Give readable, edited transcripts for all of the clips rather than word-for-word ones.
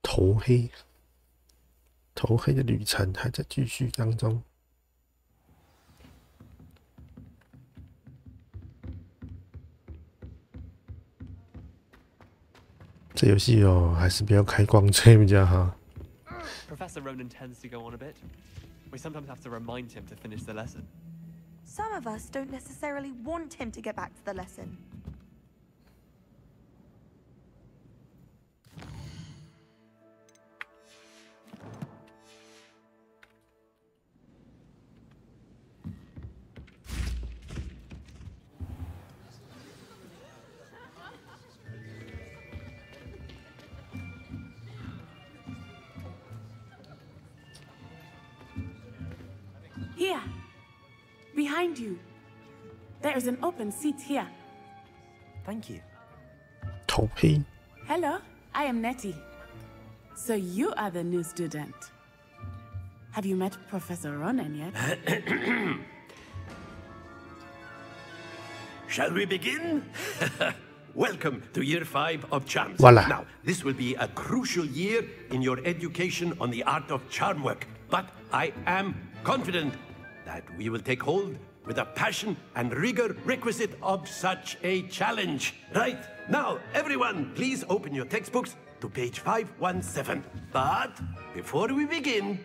头黑，头黑的旅程还在继续当中。这游戏哦，还是不要开光追比较好。Professor Ronan tends to go on a bit. We sometimes have to remind him to finish the lesson. Some of us don't necessarily want him to get back to the lesson. Here, behind you. There is an open seat here. Thank you. 头黑。 Hello, I am Nettie. So you are the new student. Have you met Professor Ronan yet? Shall we begin? Welcome to Year 5 of Charms. Voila. Now, this will be a crucial year in your education on the art of charm work. But I am confident that we will take hold with the passion and rigor requisite of such a challenge. Right, now, everyone, please open your textbooks to page 517. But before we begin,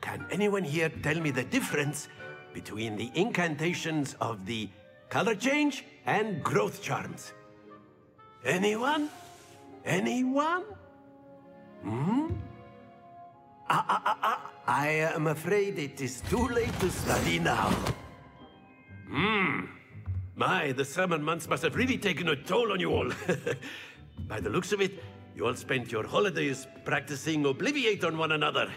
can anyone here tell me the difference between the incantations of the color change and growth charms? Anyone? Anyone? I am afraid it is too late to study now. My, the summer months must have really taken a toll on you all. By the looks of it, you all spent your holidays practicing Obliviate on one another.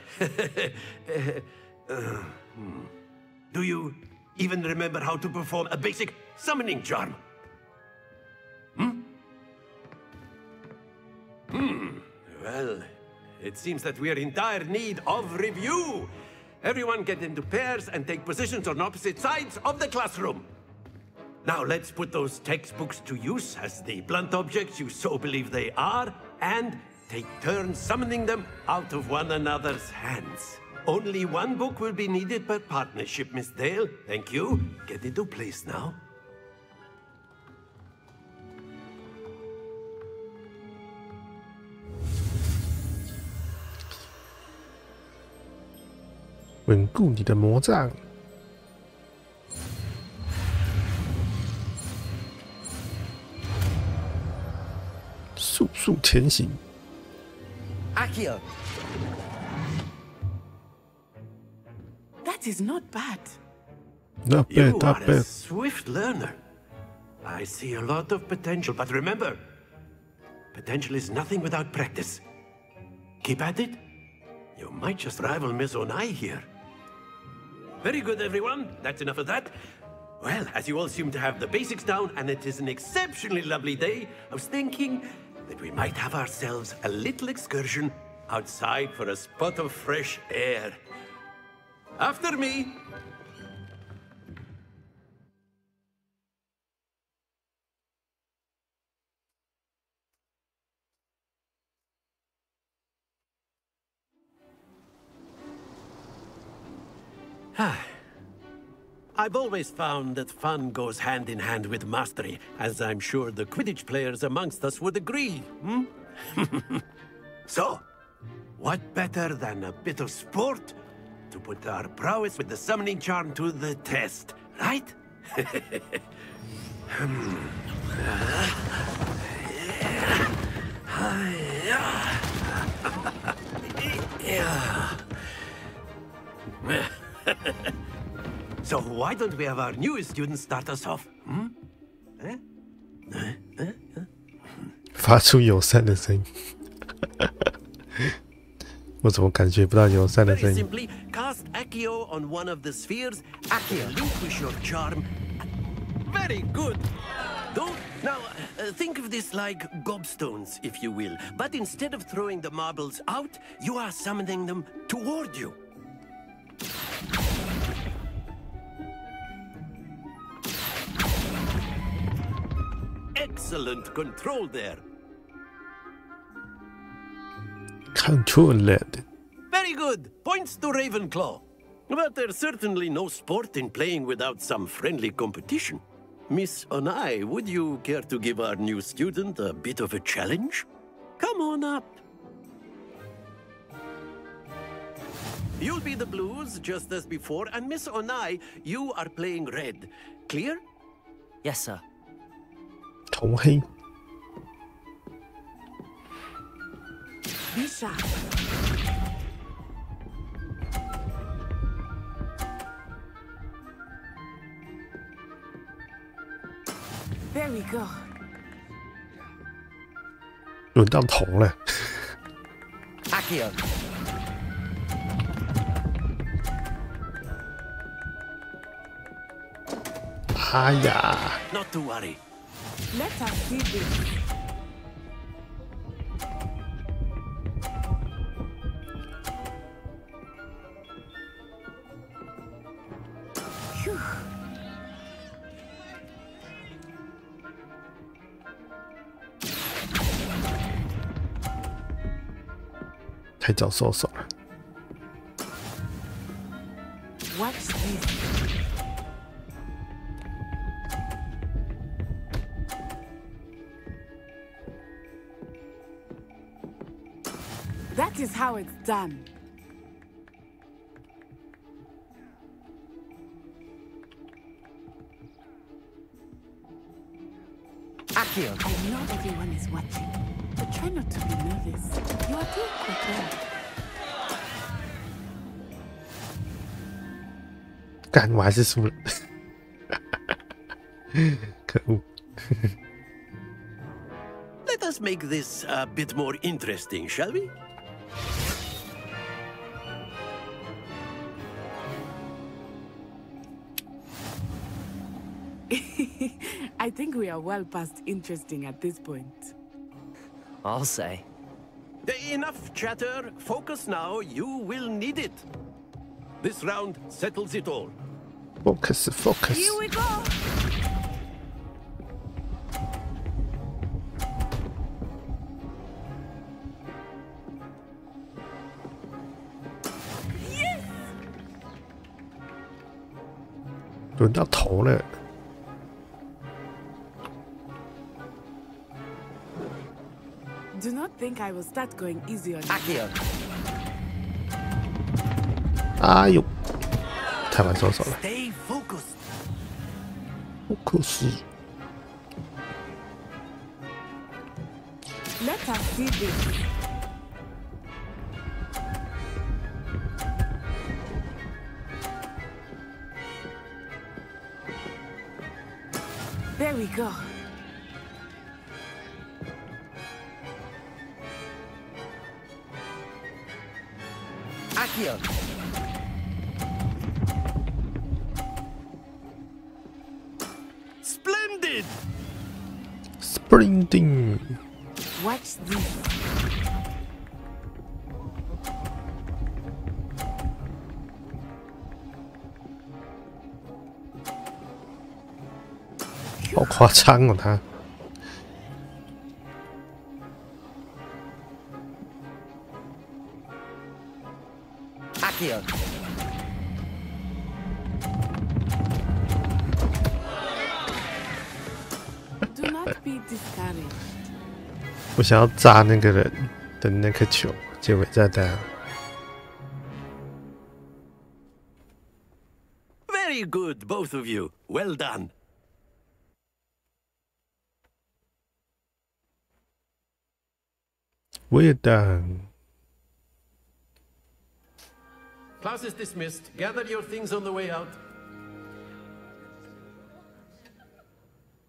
Do you even remember how to perform a basic summoning charm? Well, it seems that we are in dire need of review. Everyone get into pairs and take positions on opposite sides of the classroom. Now let's put those textbooks to use as the blunt objects you so believe they are, and take turns summoning them out of one another's hands. Only one book will be needed per partnership, Miss Dale. Thank you. Get into place now. 稳固你的魔杖，速速前行。Accio. That is not bad. Not bad, You not are a bad. swift learner. I see a lot of potential, but remember, potential is nothing without practice. Keep at it. You might just rival Miss Onai here. Very good, everyone. That's enough of that. Well, as you all seem to have the basics down, and it is an exceptionally lovely day, I was thinking that we might have ourselves a little excursion outside for a spot of fresh air. After me. I've always found that fun goes hand in hand with mastery, as I'm sure the Quidditch players amongst us would agree, So, what better than a bit of sport to put our prowess with the summoning charm to the test, right? So why don't we have our newest student start us off? 发出友善的声音，我怎么感觉不到友善的 Very 声音？ simply, cast Accio on one of the spheres. Accio, relinquish your charm. Very good. Now, think of this like gobstones, if you will. But instead of throwing the marbles out, you are summoning them toward you. Excellent control there. Controlled. Very good. Points to Ravenclaw. But there's certainly no sport in playing without some friendly competition. Miss Onai, would you care to give our new student a bit of a challenge? Come on up. You'll be the blues, just as before, and Miss Onai, you are playing red. Clear? Yes, sir. 同黑 Be sharp. There we go. 轮到头了。 Accio. 哎呀， Not to worry. Let us see this. Phew. 太早收手了。 Watch this. That is how it's done. Accio. I know everyone is watching, but try not to be nervous. You are doing quite well. 干，我还是输了。可恶！ Let us make this a bit more interesting, shall we? I think we are well past interesting at this point. I'll say. Enough chatter. Focus now. You will need it. This round settles it all. Focus, focus. Here we go! Yes! 轮到头了。 Do not think I will start going easy on you. Accio. 哎呦，太晚收手了。 Stay focused. Focus。 Let us see this. There we go. Accio. Splendid. Sprinting。 Watch this. Phew. 好夸张哦，他。 Accio. Do not be discouraged. 我想要炸那个人的那颗球，结果炸弹。 Very good, both of you. Well done. Well done. Class is dismissed. Gather your things on the way out.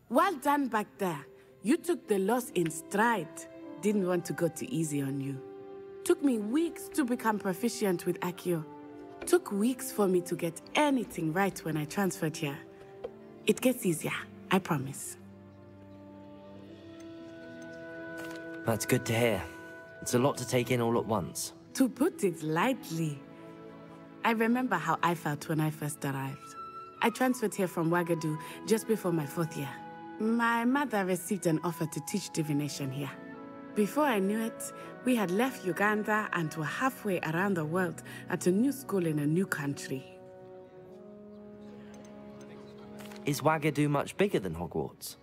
Well done back there. You took the loss in stride. Didn't want to go too easy on you. Took me weeks to become proficient with Accio. Took weeks for me to get anything right when I transferred here. It gets easier, I promise. That's good to hear. It's a lot to take in all at once. To put it lightly, I remember how I felt when I first arrived. I transferred here from Wagadu just before my 4th year. My mother received an offer to teach divination here. Before I knew it, we had left Uganda and were halfway around the world at a new school in a new country. Is Wagadu much bigger than Hogwarts?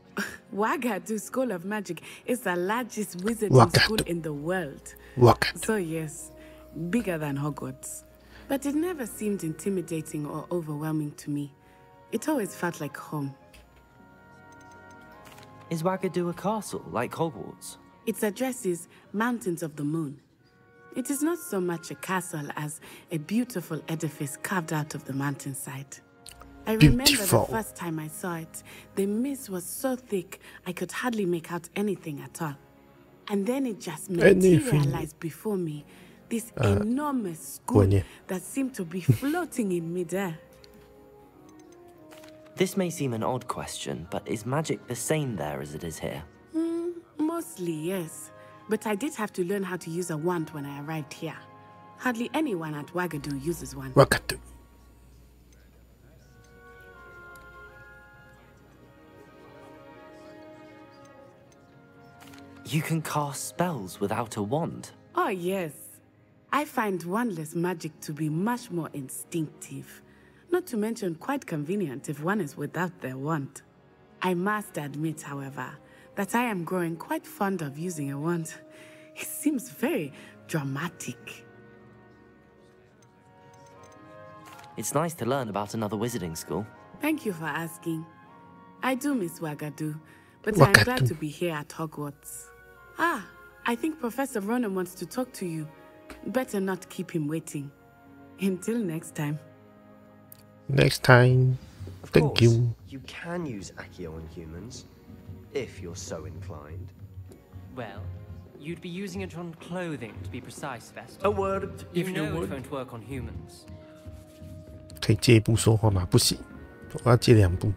Wagadu School of Magic is the largest wizarding school in the world. So yes, bigger than Hogwarts. But it never seemed intimidating or overwhelming to me. It always felt like home. Is Wagadu a castle, like Hogwarts? Its address is Mountains of the Moon. It is not so much a castle as a beautiful edifice carved out of the mountainside. I remember the first time I saw it, the mist was so thick I could hardly make out anything at all. And then it just materialized before me, this enormous school that seemed to be floating in midair. This may seem an odd question, but is magic the same there as it is here? Mostly, yes. But I did have to learn how to use a wand when I arrived here. Hardly anyone at Wagadu uses one. Wagadu. You can cast spells without a wand? Oh, yes. I find wandless magic to be much more instinctive. Not to mention quite convenient if one is without their wand. I must admit, however, that I am growing quite fond of using a wand. It seems very dramatic. It's nice to learn about another wizarding school. Thank you for asking. I do miss Wagadu, but I'm glad to be here at Hogwarts. Ah, I think Professor Ronan wants to talk to you. Better not keep him waiting. Until next time. Next time. Thank you. You can use Accio on humans, if you're so inclined. Well, you'd be using it on clothing, to be precise, Vesta. A word, if you know would. it won't work on humans. 可以借一步说话吗？不行，我要借2步。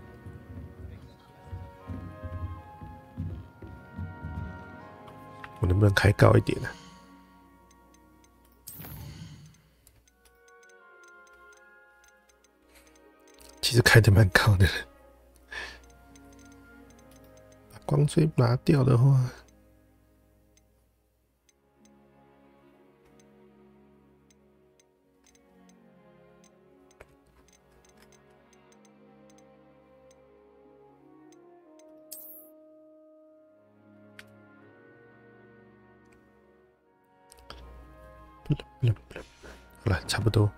我能不能开高一点呢？其实开的蛮高的。把光锥拿掉的话，好了，差不多。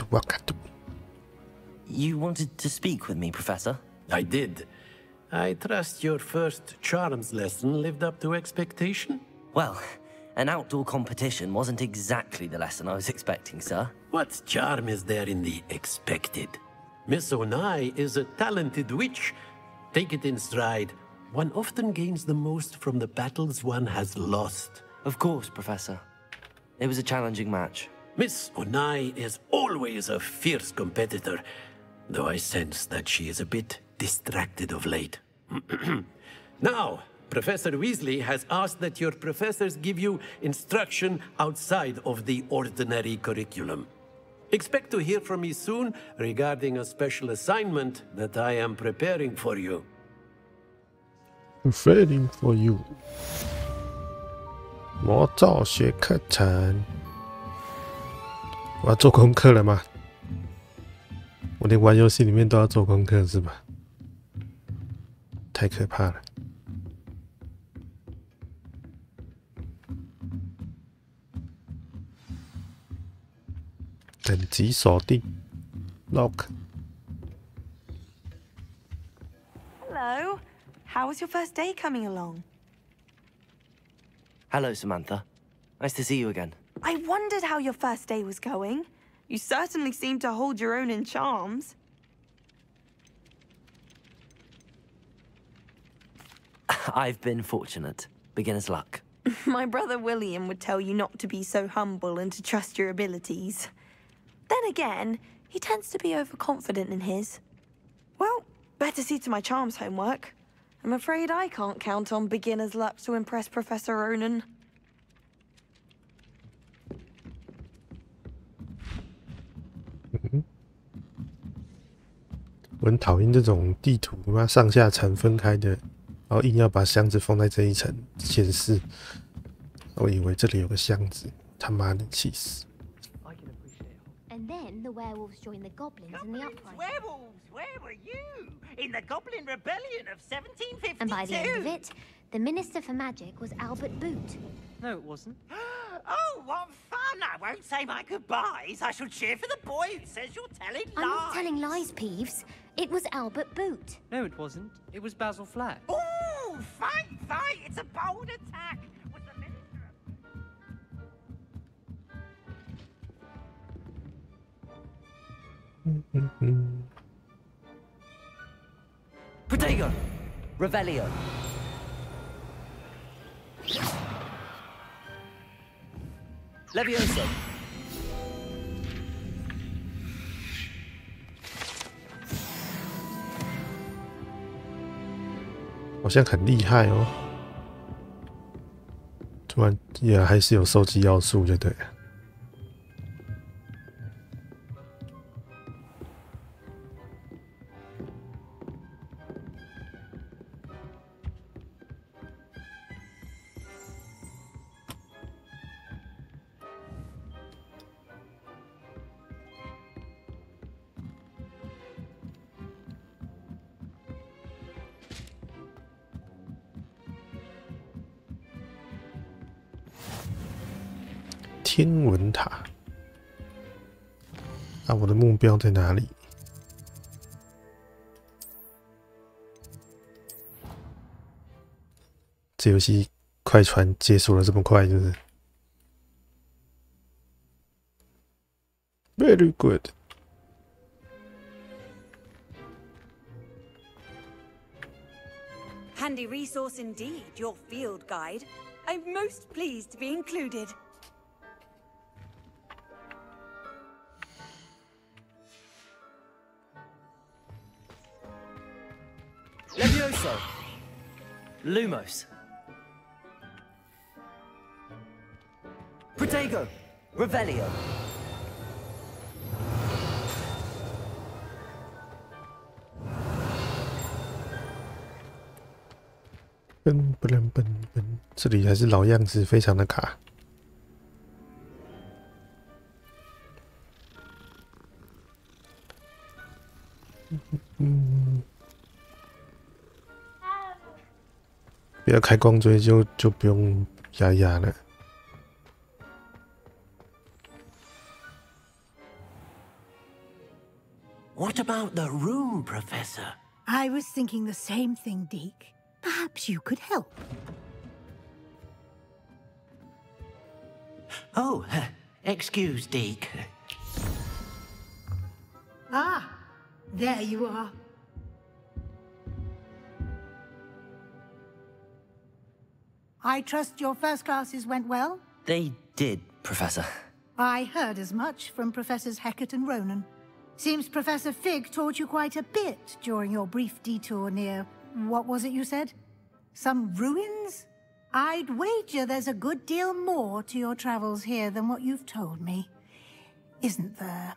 Wakatu. You wanted to speak with me, Professor? I did. I trust your first charms lesson lived up to expectation? Well, an outdoor competition wasn't exactly the lesson I was expecting, sir. What charm is there in the expected? Miss Onai is a talented witch. Take it in stride. One often gains the most from the battles one has lost. Of course, Professor. It was a challenging match. Miss Onai is always a fierce competitor, though I sense that she is a bit distracted of late. Now, Professor Weasley has asked that your professors give you instruction outside of the ordinary curriculum. Expect to hear from me soon regarding a special assignment that I am preparing for you. Preparing for you. 魔造学课程。我要做功课了吗？我连玩游戏里面都要做功课是吧？太可怕了！等级锁定 ，lock。 Hello. How was your first day coming along? Hello, Samantha. Nice to see you again. I wondered how your first day was going. You certainly seem to hold your own in charms. I've been fortunate. Beginner's luck. My brother William would tell you not to be so humble and to trust your abilities. Then again, he tends to be overconfident in his. Well, better see to my charms homework. I'm afraid I can't count on beginner's luck to impress Professor Ronan. 我很讨厌这种地图上下层分开的，然后硬要把箱子放在这一层显示。我以为这里有个箱子，他妈的气死！ And then the werewolves joined the goblins in the uprising. Werewolves, where were you? In the Goblin Rebellion of 1752. And by the end of it, the Minister for Magic was Albert Boot. No, it wasn't. Oh, what fun! I won't say my goodbyes. I shall cheer for the boy who says you're telling lies. I'm not telling lies, Peeves. It was Albert Boot. No, it wasn't. It was Basil Flack. Oh, fight, fight! It's a bold attack. Was the Minister Protego! Revelio! Levioso! 好像很厉害哦，突然也还是有收集要素，就对了。天文塔啊，我的目标在哪里？这游戏快船结束了这么快，就是 very good。 Handy resource indeed, your field guide. I'm most pleased to be included. Levioso! Lumos! Protego! Revelio! 奔，这里还是老样子，非常的卡。不要开光锥就不用压了。 What about the room, Professor? I was thinking the same thing, Deke. Perhaps you could help. Oh, excuse, Deke. Ah, there you are. I trust your first classes went well? They did, Professor. I heard as much from Professors Hecat and Ronan. Seems Professor Fig taught you quite a bit during your brief detour near... what was it you said? Some ruins? I'd wager there's a good deal more to your travels here than what you've told me. Isn't there?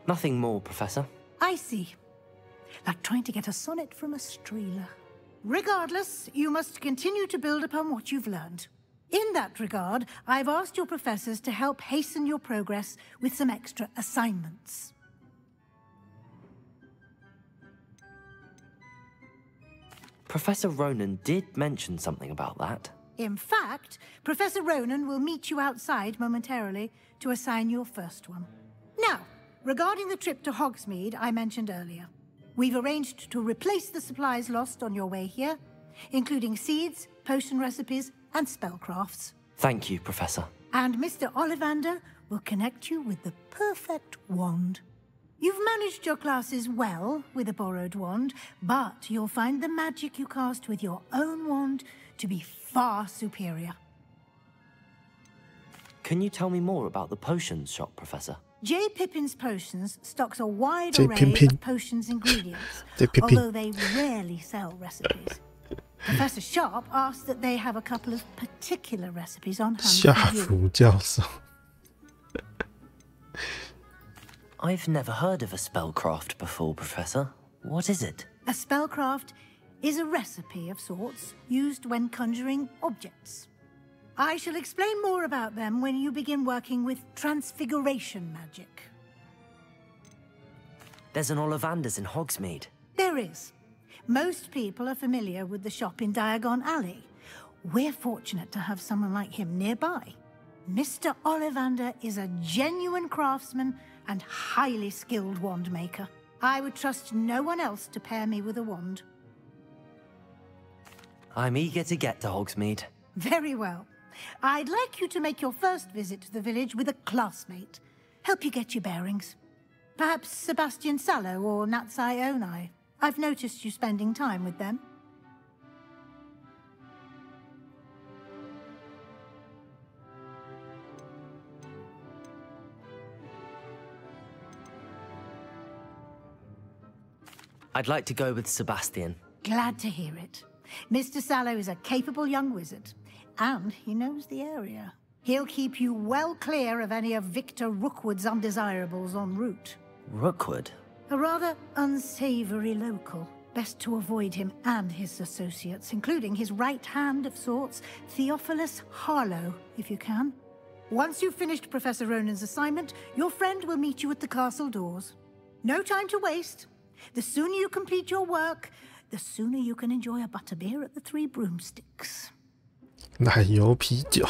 Nothing more, Professor. I see. Like trying to get a sonnet from a streeler. Regardless, you must continue to build upon what you've learned. In that regard, I've asked your professors to help hasten your progress with some extra assignments. Professor Ronan did mention something about that. In fact, Professor Ronan will meet you outside momentarily to assign your first one. Now, regarding the trip to Hogsmeade I mentioned earlier, we've arranged to replace the supplies lost on your way here, including seeds, potion recipes, and spellcrafts. Thank you, Professor. And Mr. Ollivander will connect you with the perfect wand. You've managed your classes well with a borrowed wand, but you'll find the magic you cast with your own wand to be far superior. Can you tell me more about the potions shop, Professor? J. Pippin's Potions stocks a wide J. array Pippin. of potions ingredients, J. Pippin. although they rarely sell recipes. Professor Sharp asked that they have a couple of particular recipes on hand 夏 for you. 福教授 I've never heard of a spellcraft before, Professor. What is it? A spellcraft is a recipe of sorts used when conjuring objects. I shall explain more about them when you begin working with transfiguration magic. There's an Ollivander's in Hogsmeade. There is. Most people are familiar with the shop in Diagon Alley. We're fortunate to have someone like him nearby. Mr. Ollivander is a genuine craftsman and highly skilled wand maker. I would trust no one else to pair me with a wand. I'm eager to get to Hogsmeade. Very well. I'd like you to make your first visit to the village with a classmate. Help you get your bearings. Perhaps Sebastian Sallow or Natsai Onai. I've noticed you spending time with them. I'd like to go with Sebastian. Glad to hear it. Mr. Sallow is a capable young wizard, and he knows the area. He'll keep you well clear of any of Victor Rookwood's undesirables en route. Rookwood? A rather unsavory local. Best to avoid him and his associates, including his right hand of sorts, Theophilus Harlow, if you can. Once you've finished Professor Ronan's assignment, your friend will meet you at the castle doors. No time to waste. The sooner you complete your work, the sooner you can enjoy a butterbeer at the Three Broomsticks. 奶油啤酒，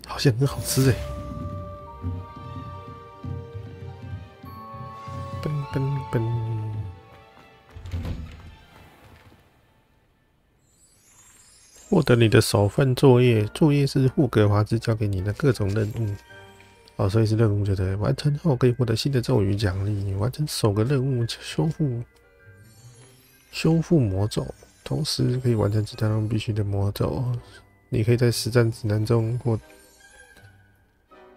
好像很好吃哎。奔奔奔！获得你的首份作业，作业是霍格华兹交给你的各种任务。哦，所以是任务就对，完成后可以获得新的咒语奖励。完成首个任务，修复魔咒，同时可以完成其他任务必须的魔咒。你可以在实战指南中或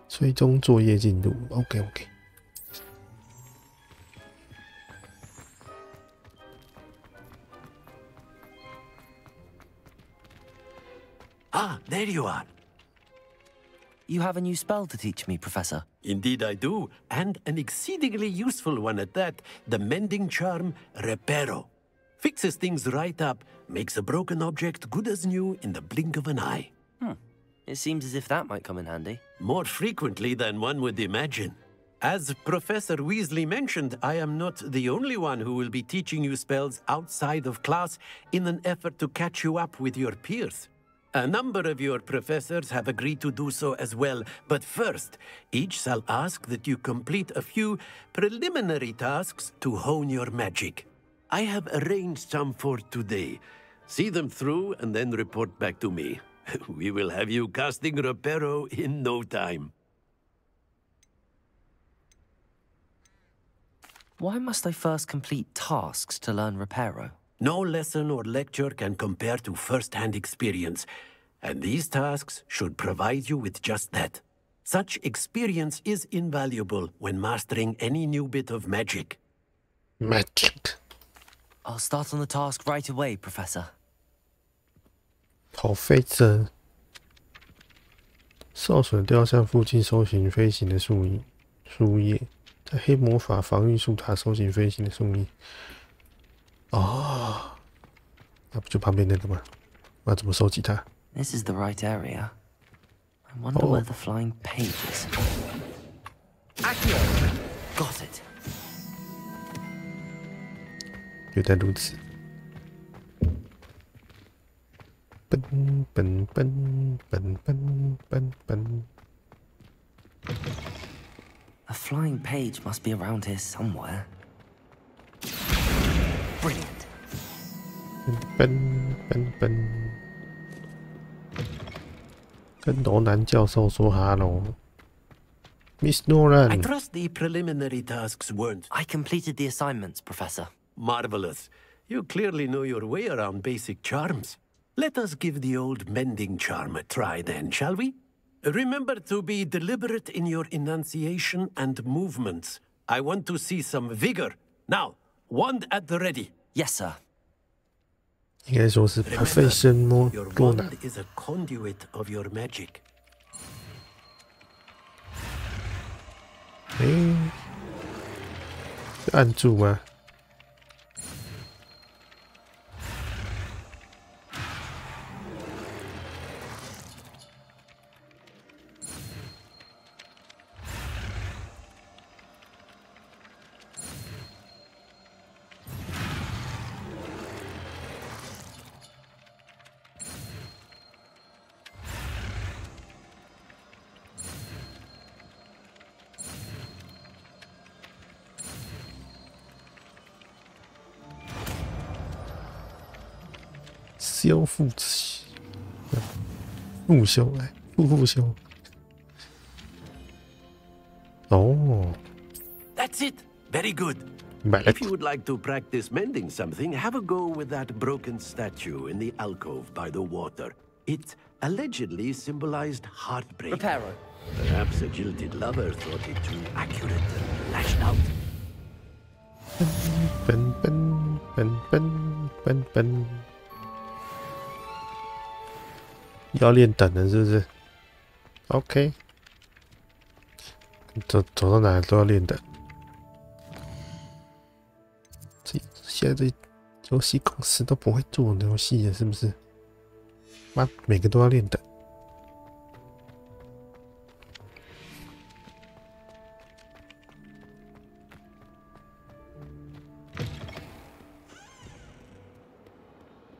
追踪作业进度。OK。Ah, there you are. You have a new spell to teach me, Professor. Indeed I do, and an exceedingly useful one at that. The mending charm, Reparo. Fixes things right up, makes a broken object good as new in the blink of an eye. It seems as if that might come in handy. More frequently than one would imagine. As Professor Weasley mentioned, I am not the only one who will be teaching you spells outside of class in an effort to catch you up with your peers. A number of your professors have agreed to do so as well, but first, each shall ask that you complete a few preliminary tasks to hone your magic. I have arranged some for today. See them through and then report back to me. We will have you casting Reparo in no time. Why must I first complete tasks to learn Reparo? No lesson or lecture can compare to first-hand experience, and these tasks should provide you with just that. Such experience is invaluable when mastering any new bit of magic. Magic. I'll start on the task right away, Professor. 好飞着，受损雕像附近搜寻飞行的树叶，在黑魔法防御树塔搜寻飞行的树叶。哦，那不就旁边那个吗？我要怎么收集它 This is the right area. I wonder where the flying page is. Accio! Got it. 原来如此。奔奔奔奔奔奔奔。A flying page must be around here somewhere. Brilliant. 奔奔奔。跟罗南教授说哈喽。Miss Noran. I trust the preliminary tasks weren't. I completed the assignments, Professor. Marvelous. You clearly know your way around basic charms. Let us give the old mending charm a try then, shall we? Remember to be deliberate in your enunciation and movements. I want to see some vigor. Now, wand at the ready. Yes, sir. 应该说是它费身摸 Your 多难。 wand is a conduit of your magic. 按住吗？修复器，复修来，复修。哦 That's it. Very good. 买了 If you would like to practice mending something, have a go with that broken statue in the alcove by the water. It allegedly symbolized heartbreak. Reparo. Perhaps a jilted lover thought it too accurate and lashed out. 奔，要练等了是不是 ？OK， 走到哪都要练等。现在游戏公司都不会做游戏了，是不是？妈，每个都要练等。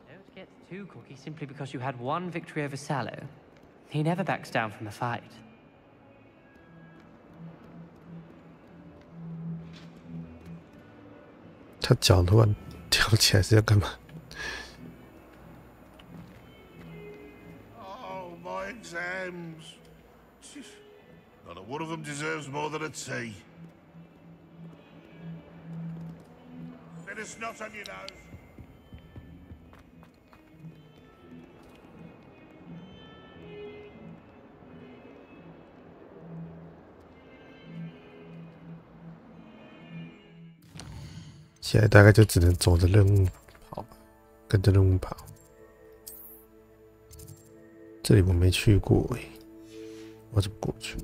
Don't get too cocky simply because you had one victory over Sallow. He never backs down from a fight. 他脚突然跳起来是要干嘛？ Oh, my exams. Not a one of them deserves more than a T. Bit of snot on your nose. 现在大概就只能走着任务跑吧，跟着任务跑。这里我没去过诶，我怎么过去？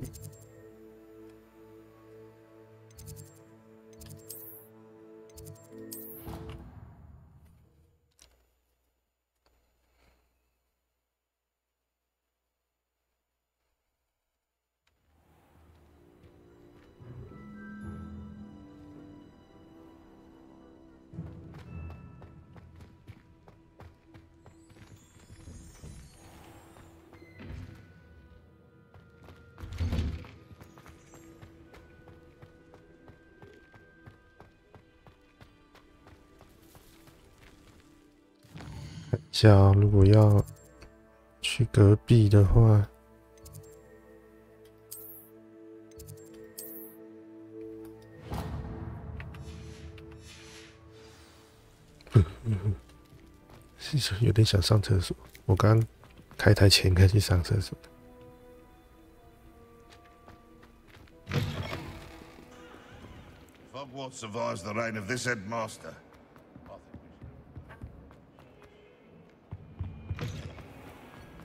像如果要去隔壁的话，是有点想上厕所。我刚开台前开去上厕所。 If Hogwarts survives the reign of this headmaster,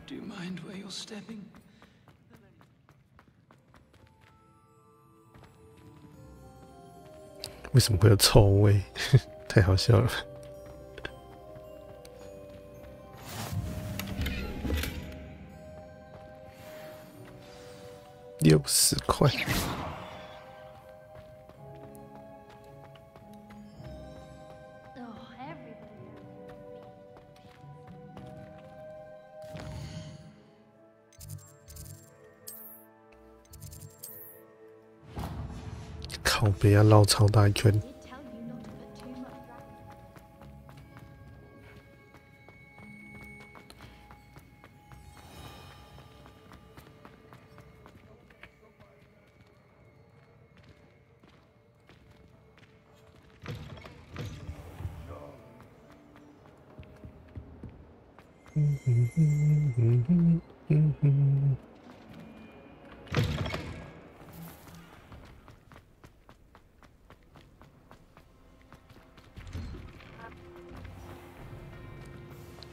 Do you mind where you're stepping? 为什么会有臭味？太好笑了。60块。靠北要绕超大一圈。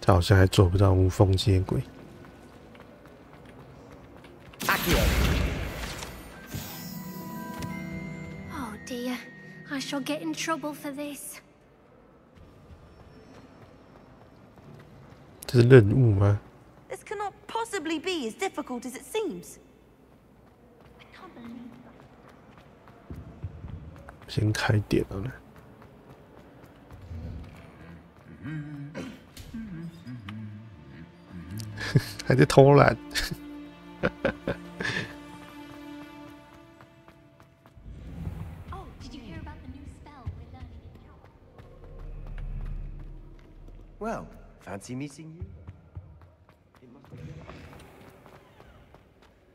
这好像还做不到无缝接轨。Oh dear, I shall get in trouble for this. 这是任务吗？ This cannot possibly be as difficult as it seems. 先开电脑了。还在偷懒。Oh, did you hear about the new spell we're learning in camp? Well, fancy meeting you?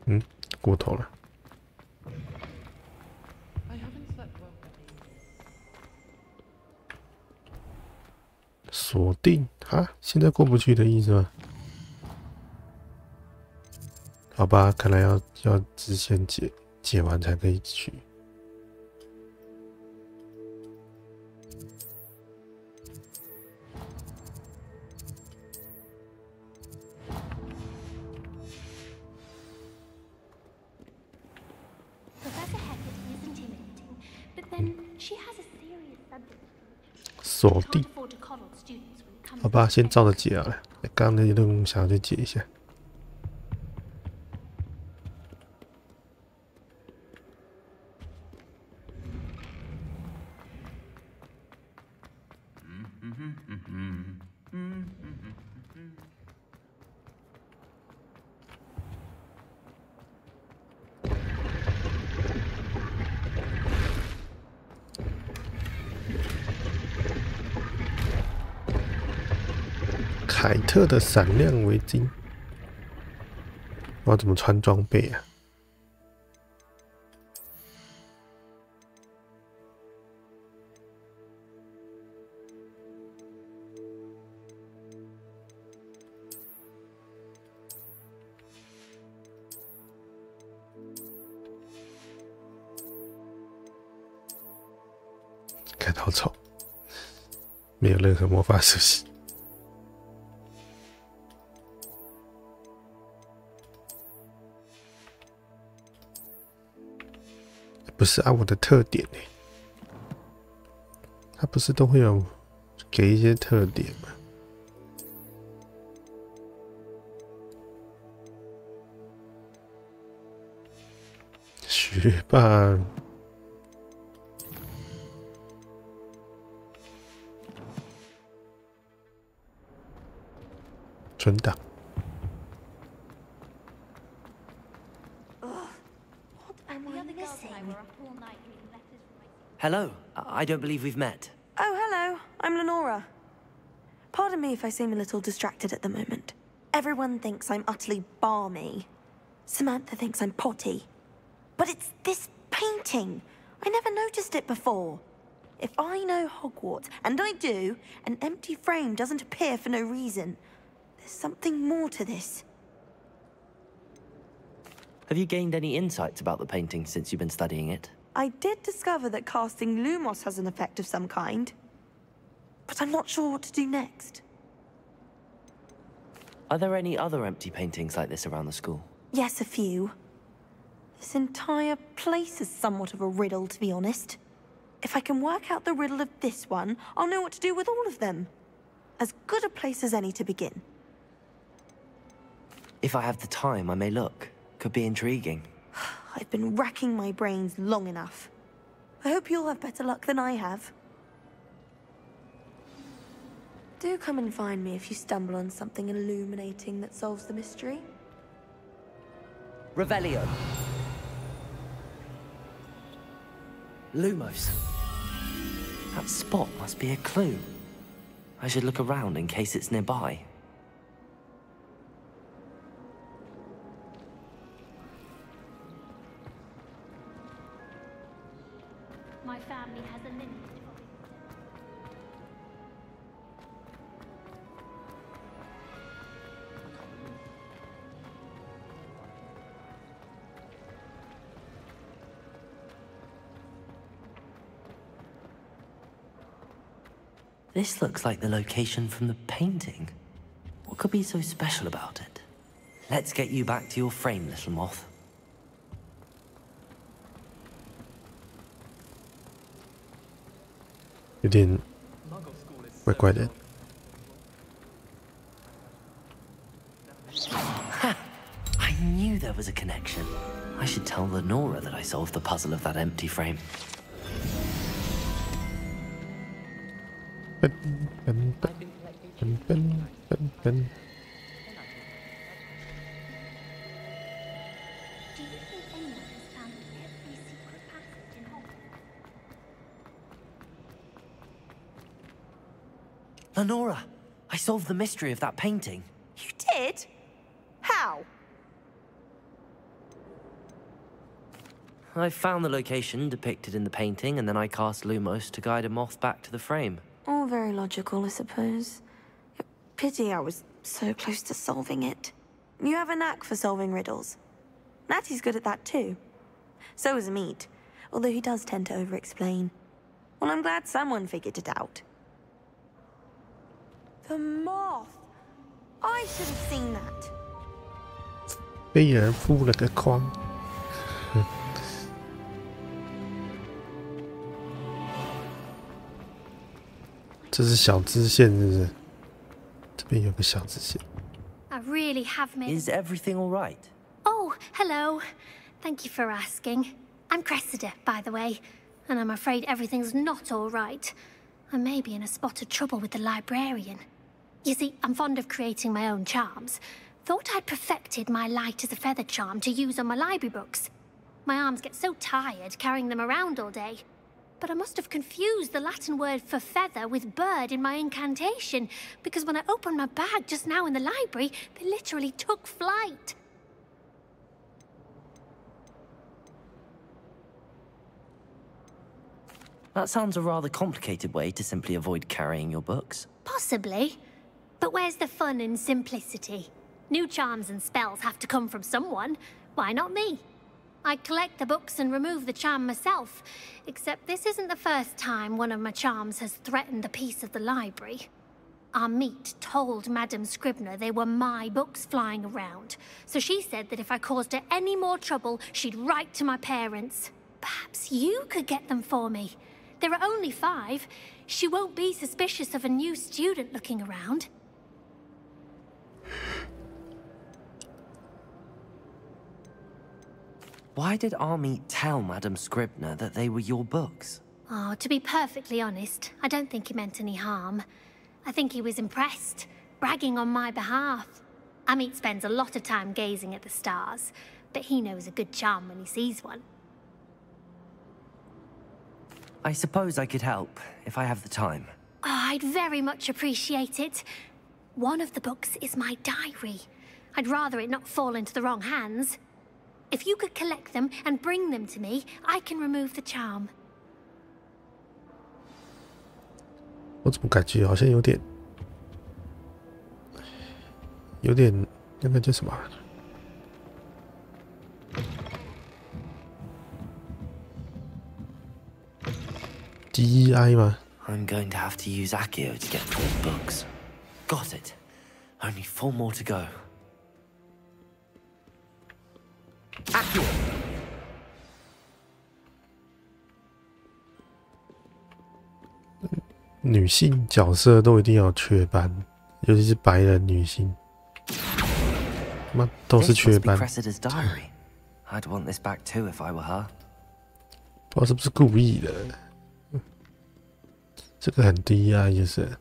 嗯，过头了。锁定啊，现在过不去的意思吗？好吧，看来要支线解完才可以去。Professor Hackett is intimidating, but then she has a serious subject. 锁定 Can't afford to coddle students when it comes 好吧，先照着解好了。刚刚那些任务想要再解一下。凯特的闪亮围巾，我要怎么穿装备啊？看好丑，没有任何魔法属性。不是按我的特点呢，它不是都会有给一些特点吗？学霸，存档。 Hello. I don't believe we've met. Oh, hello. I'm Lenora. Pardon me if I seem a little distracted at the moment. Everyone thinks I'm utterly balmy. Samantha thinks I'm potty. But it's this painting. I never noticed it before. If I know Hogwarts, and I do, an empty frame doesn't appear for no reason. There's something more to this. Have you gained any insights about the painting since you've been studying it? I did discover that casting Lumos has an effect of some kind. But I'm not sure what to do next. Are there any other empty paintings like this around the school? Yes, a few. This entire place is somewhat of a riddle, to be honest. If I can work out the riddle of this one, I'll know what to do with all of them. As good a place as any to begin. If I have the time, I may look. Could be intriguing. I've been racking my brains long enough. I hope you'll have better luck than I have. Do come and find me if you stumble on something illuminating that solves the mystery. Revelio. Lumos. That spot must be a clue. I should look around in case it's nearby. My family has a limited. This looks like the location from the painting. What could be so special about it? Let's get you back to your frame, little moth. 有点怪怪的。I knew there was a connection. I should tell Lenora that I solved the puzzle of that empty frame. Lenora, I solved the mystery of that painting. You did? How? I found the location depicted in the painting, and then I cast Lumos to guide a moth back to the frame. All very logical, I suppose. Pity I was so close to solving it. You have a knack for solving riddles. Natty's good at that too. So is Meat, although he does tend to over-explain. Well, I'm glad someone figured it out. The moth! I should have seen that. 被人敷了个框。这是小支线，是不是？这边有个小支线。I really have made. Is everything all right? Oh, hello. Thank you for asking. I'm Cressida, by the way, and I'm afraid everything's not all right. I may be in a spot of trouble with the librarian. You see, I'm fond of creating my own charms. Thought I'd perfected my light as a feather charm to use on my library books. My arms get so tired carrying them around all day. But I must have confused the Latin word for feather with bird in my incantation, because when I opened my bag just now in the library, they literally took flight. That sounds a rather complicated way to simply avoid carrying your books. Possibly. But where's the fun in simplicity? New charms and spells have to come from someone. Why not me? I collect the books and remove the charm myself. Except this isn't the first time one of my charms has threatened the peace of the library. Our Meat told Madame Scribner they were my books flying around. So she said that if I caused her any more trouble, she'd write to my parents. Perhaps you could get them for me. There are only 5. She won't be suspicious of a new student looking around. Why did our Meat tell Madame Scribner that they were your books? Oh, to be perfectly honest, I don't think he meant any harm. I think he was impressed, bragging on my behalf. Amit spends a lot of time gazing at the stars, but he knows a good charm when he sees one. I suppose I could help, if I have the time. Oh, I'd very much appreciate it. One of the books is my diary. I'd rather it not fall into the wrong hands. If you could collect them and bring them to me, I can remove the charm. 我怎么感觉好像有点那个叫什么？DEI 吗？ I'm going to have to use Accio to get those books. Got it. Only 4 more to go. Accio! 女性角色都一定要雀斑，尤其是白人女性，妈都是雀斑。I'd want this back too if I were her. 不知道是不是故意的，这个很低啊，就是。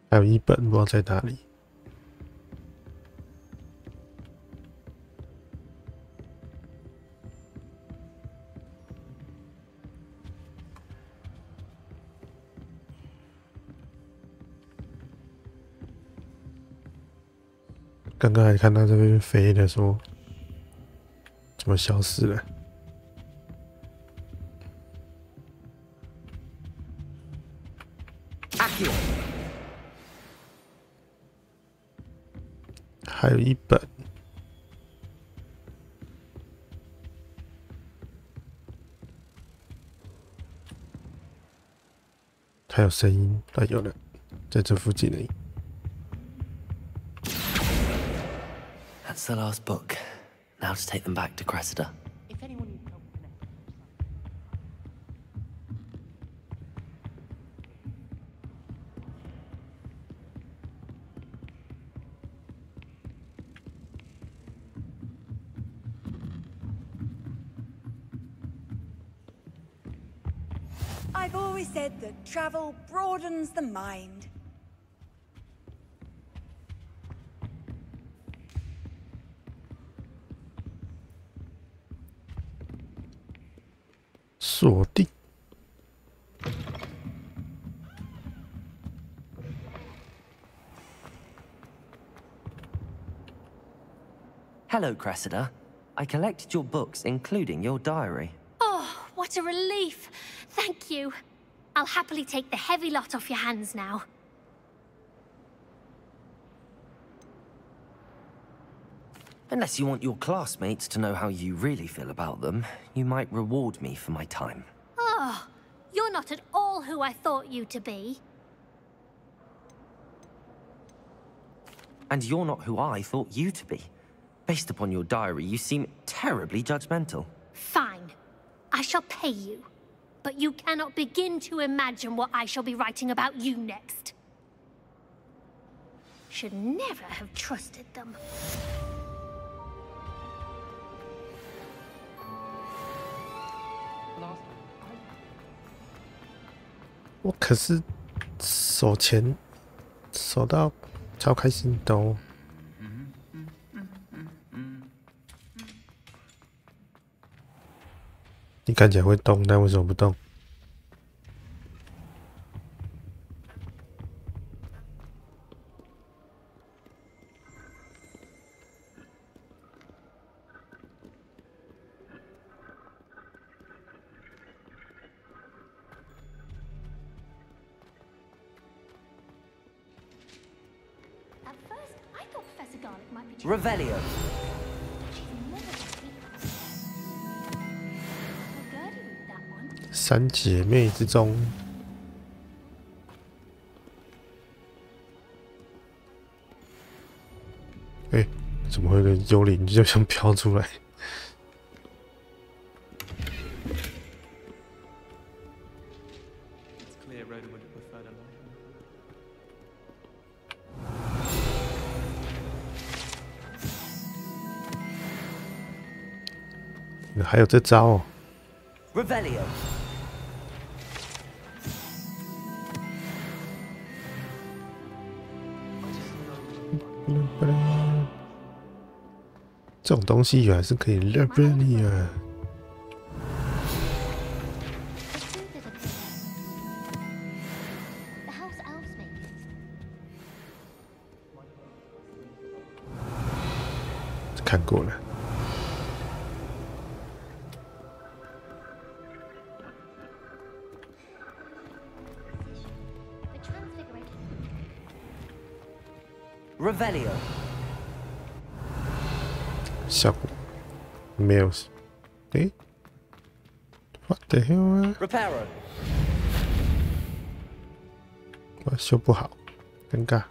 还有一本不知道在哪里。刚刚还看到这边飞的说，怎么消失了？还有一本，还有声音啊，有了，在这附近而已。 That's the last book. Now to take them back to Cressida. If anyone you don't connect. I've always said that travel broadens the mind. 锁定。Hello, Cressida. I collected your books, including your diary. Oh, what a relief. Thank you. I'll happily take the heavy lot off your hands now. Unless you want your classmates to know how you really feel about them, you might reward me for my time. Oh, you're not at all who I thought you to be. And you're not who I thought you to be. Based upon your diary, you seem terribly judgmental. Fine. I shall pay you. But you cannot begin to imagine what I shall be writing about you next. Should never have trusted them. 我可是手钱手到超开心的哦。你看起来会动，但为什么不动？ Revelio. 三姐妹之中，哎，怎么会有个幽灵就像飘出来？还有这招哦 Revelio. 这种东西还是可以 Revelio。看过了。 Revelio. 效果没有，诶 ，What the hell 啊？ Reparo. 我修不好，尴尬。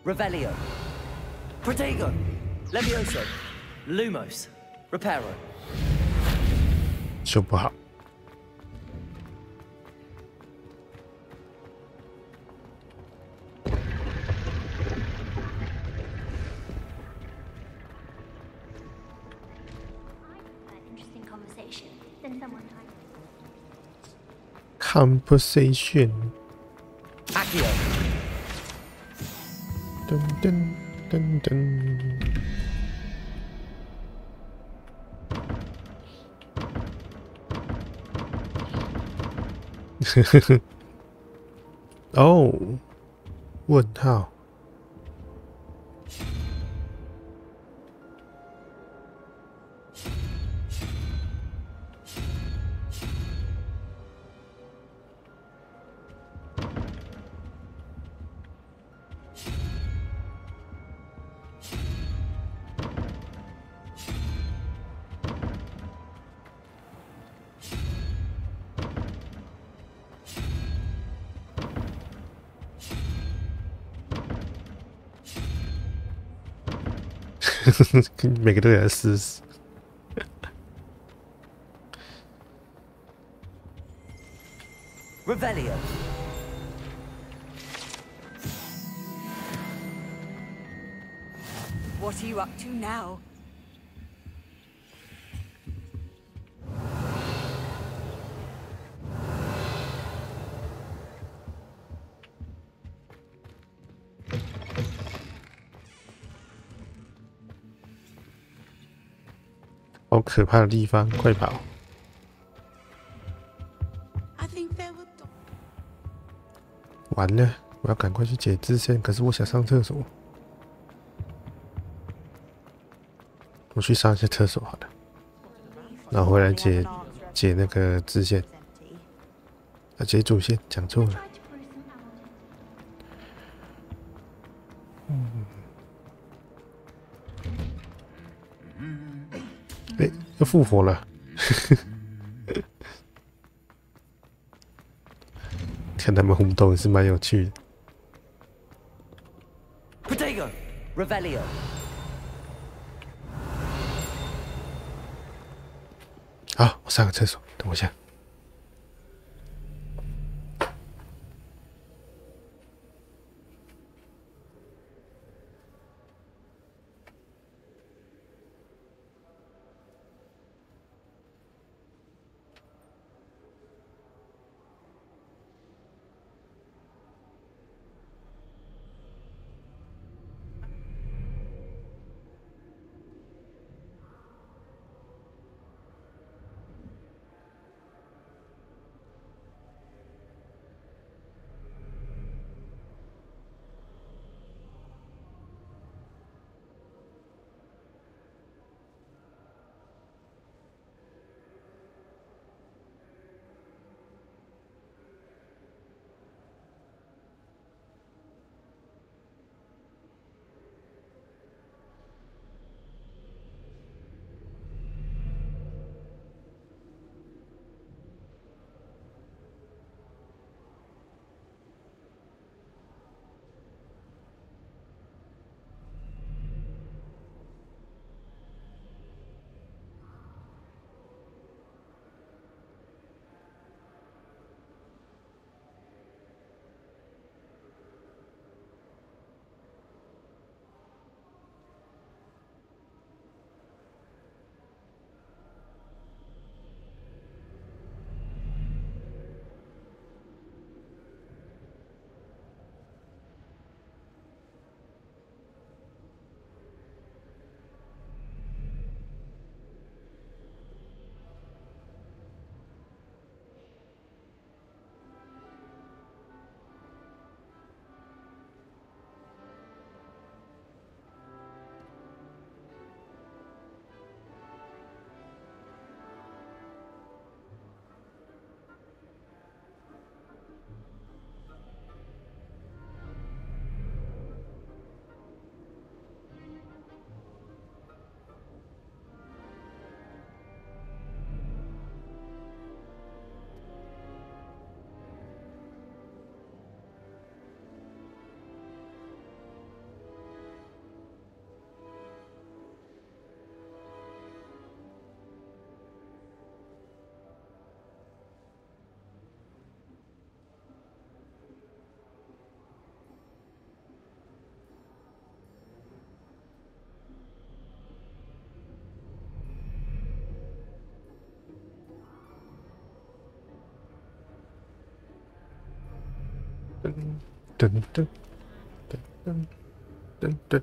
Revelio. Protego. Levioso. Lumos. Reparo. 修不好。 Conversation. Accio. 噔噔噔噔。哦，问号。每个都给他试试。Revelio. What are you up to now? .好可怕的地方，快跑！完了，我要赶快去解支线，可是我想上厕所。我去上一下厕所好了，然后回来解那个支线，解主线，讲错了。又复活了，看他们互动也是蛮有趣的。Protego, Revelio. 好，我上个厕所，等我一下。噔噔噔噔噔噔，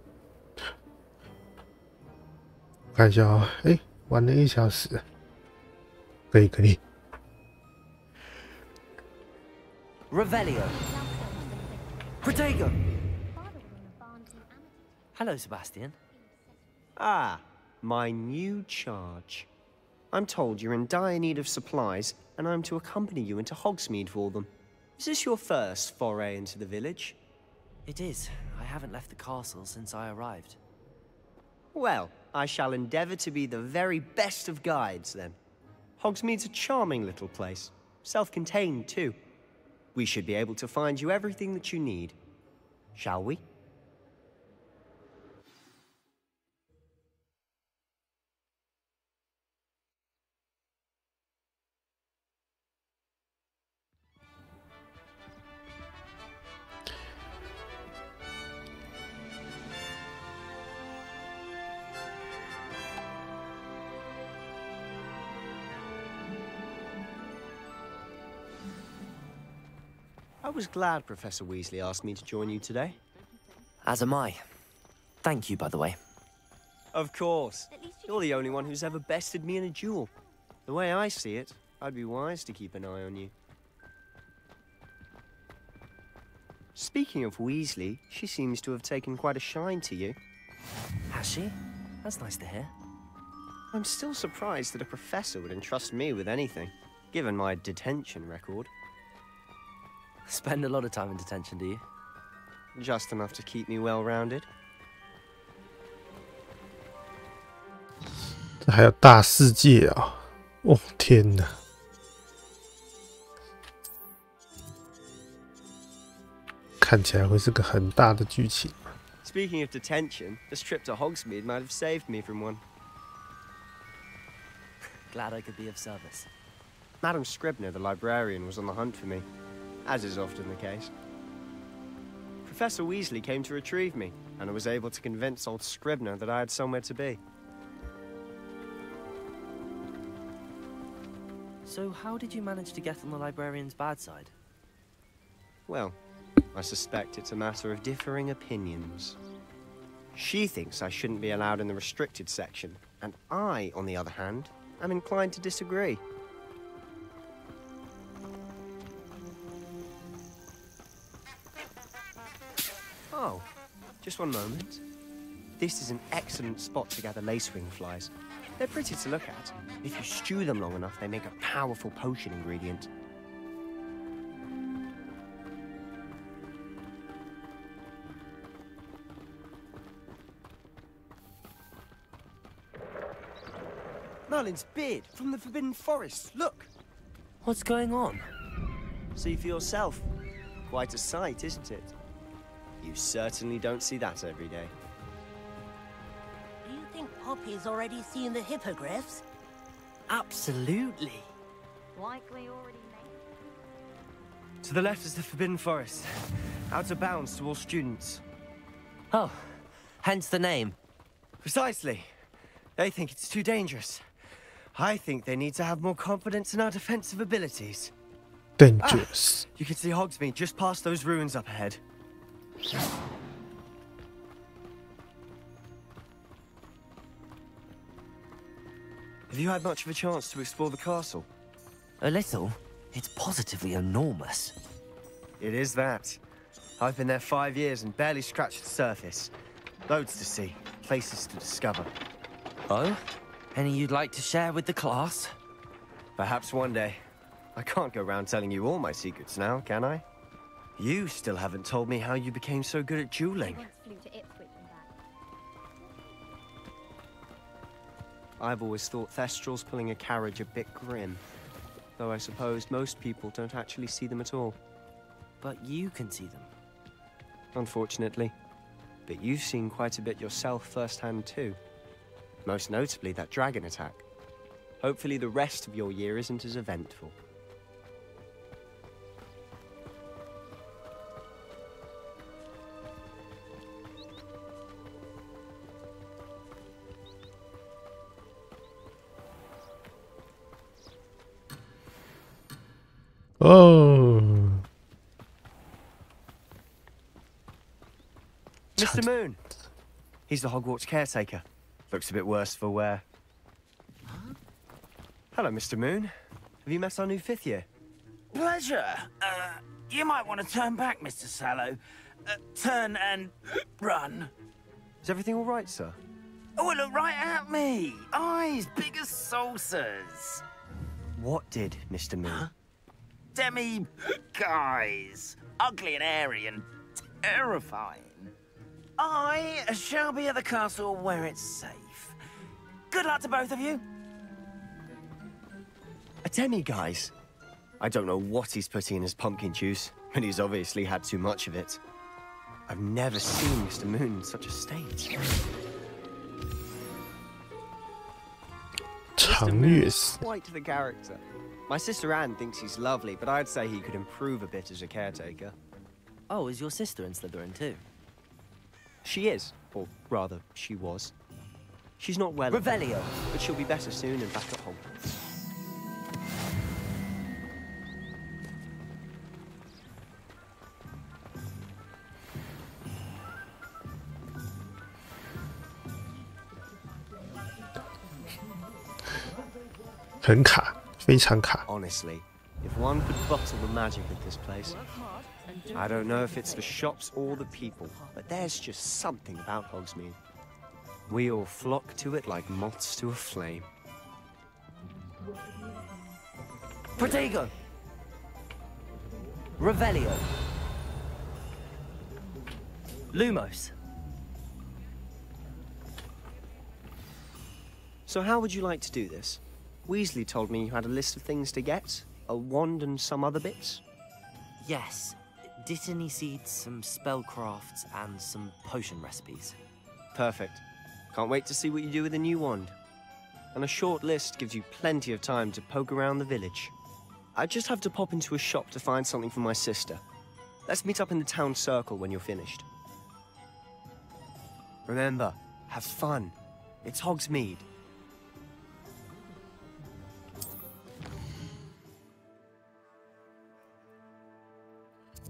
看一下啊，哎，玩了1小时，可以可以。Revelio. Protego. Hello, Sebastian. Ah, my new charge. I'm told you're in dire need of supplies, and I'm to accompany you into Hogsmeade for them. Is this your first foray into the village? It is. I haven't left the castle since I arrived. Well, I shall endeavor to be the very best of guides, then. Hogsmeade's a charming little place. Self-contained, too. We should be able to find you everything that you need. Shall we? I was glad Professor Weasley asked me to join you today. As am I. Thank you, by the way. Of course. You're the only one who's ever bested me in a duel. The way I see it, I'd be wise to keep an eye on you. Speaking of Weasley, she seems to have taken quite a shine to you. Has she? That's nice to hear. I'm still surprised that a professor would entrust me with anything, given my detention record. Spend a lot of time in detention, do you? Just enough to keep me well-rounded. 这还有大世界啊！哦天哪！看起来会是个很大的剧情。Speaking of detention, this trip to Hogsmeade might have saved me from one. Glad I could be of service. Madam Scribner, the librarian, was on the hunt for me, as is often the case. Professor Weasley came to retrieve me, and I was able to convince old Scribner that I had somewhere to be. So how did you manage to get on the librarian's bad side? Well, I suspect it's a matter of differing opinions. She thinks I shouldn't be allowed in the restricted section, and I, on the other hand, am inclined to disagree. Oh, just one moment. This is an excellent spot to gather lacewing flies. They're pretty to look at. If you stew them long enough, they make a powerful potion ingredient. Merlin's beard from the Forbidden Forest. Look! What's going on? See for yourself. Quite a sight, isn't it? You certainly don't see that every day. Do you think Poppy's already seen the hippogriffs? Absolutely. Likely already made. To the left is the Forbidden Forest. Out of bounds to all students. Oh, hence the name. Precisely. They think it's too dangerous. I think they need to have more confidence in our defensive abilities. Dangerous. You can see Hogsmeade just past those ruins up ahead. Have you had much of a chance to explore the castle? A little. It's positively enormous. It is that. I've been there 5 years and barely scratched the surface. Loads to see, places to discover. Oh? Any you'd like to share with the class? Perhaps one day. I can't go around telling you all my secrets now, can I? You still haven't told me how you became so good at dueling. I've always thought Thestrals pulling a carriage a bit grim. Though I suppose most people don't actually see them at all. But you can see them. Unfortunately. But you've seen quite a bit yourself firsthand too. Most notably that dragon attack. Hopefully the rest of your year isn't as eventful. Oh. Mr. Moon. He's the Hogwarts caretaker. Looks a bit worse for wear. Hello, Mr. Moon. Have you met our new 5th year? Pleasure. You might want to turn back, Mr. Sallow. Turn and run. Is everything all right, sir? Oh, look right at me. Eyes big as saucers. What did, Mr. Moon? Demi guys. Ugly and airy and terrifying. I shall be at the castle where it's safe. Good luck to both of you. A demi-guise? I don't know what he's putting in his pumpkin juice, but he's obviously had too much of it. I've never seen Mr. Moon in such a state. Mr. Moon is quite the character. My sister Anne thinks he's lovely, but I'd say he could improve a bit as a caretaker. Oh, is your sister in Slytherin too? She is, or rather, she was. She's not well, Revelio, but she'll be better soon and back at Hogwarts. Honestly, if one could bottle the magic of this place, I don't know if it's the shops or the people, but there's just something about Hogsmeade. We all flock to it like moths to a flame. Protego, Revelio, Lumos. So how would you like to do this? Weasley told me you had a list of things to get, a wand and some other bits. Yes, Dittany seeds, some spellcrafts, and some potion recipes. Perfect. Can't wait to see what you do with the new wand. And a short list gives you plenty of time to poke around the village. I just have to pop into a shop to find something for my sister. Let's meet up in the town circle when you're finished. Remember, have fun. It's Hogsmeade.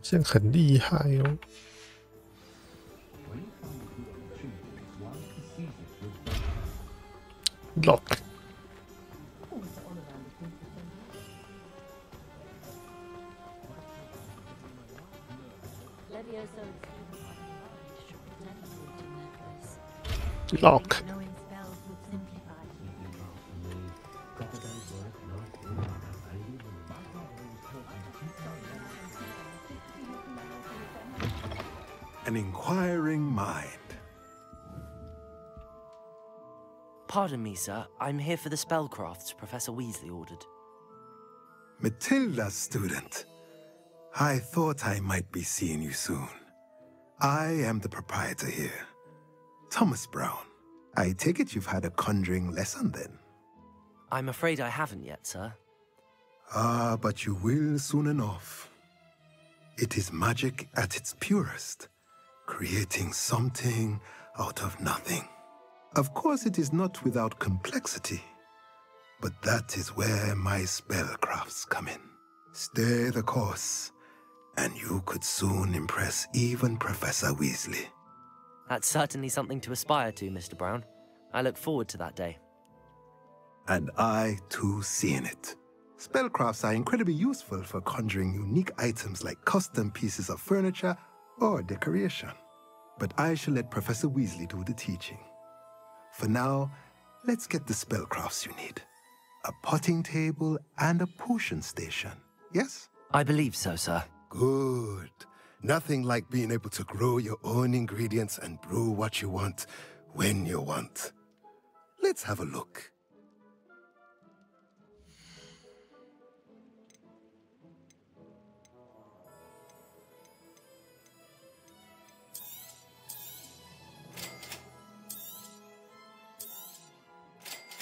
这样很厉害哦。Lock。Lock。 An inquiring mind. Pardon me, sir. I'm here for the spellcrafts Professor Weasley ordered. Matilda, student. I thought I might be seeing you soon. I am the proprietor here, Thomas Brown. I take it you've had a conjuring lesson then? I'm afraid I haven't yet, sir. Ah, but you will soon enough. It is magic at its purest, creating something out of nothing. Of course, it is not without complexity, but that is where my spellcrafts come in. Stay the course, and you could soon impress even Professor Weasley. That's certainly something to aspire to, Mr. Brown. I look forward to that day. And I, too, seeing it. Spellcrafts are incredibly useful for conjuring unique items like custom pieces of furniture or decoration. But I shall let Professor Weasley do the teaching. For now, let's get the spellcrafts you need. A potting table and a potion station, yes? I believe so, sir. Good. Nothing like being able to grow your own ingredients and brew what you want when you want. Let's have a look.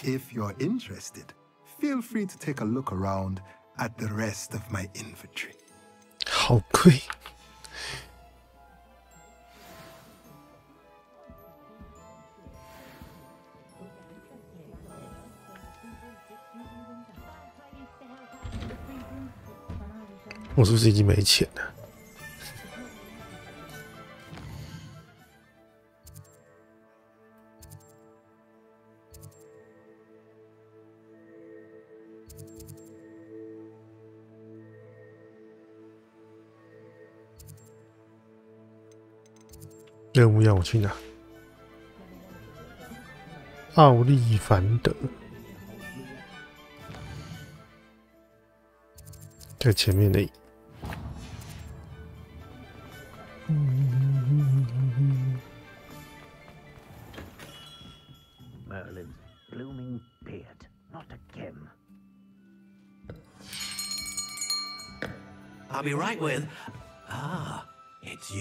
If you're interested, feel free to take a look around at the rest of my inventory. 好贵。我是不是已经没钱了？任务要我去哪？奥利凡德，在前面而已。Merlin's blooming beard, not again. I'll be right with. Ah, it's you.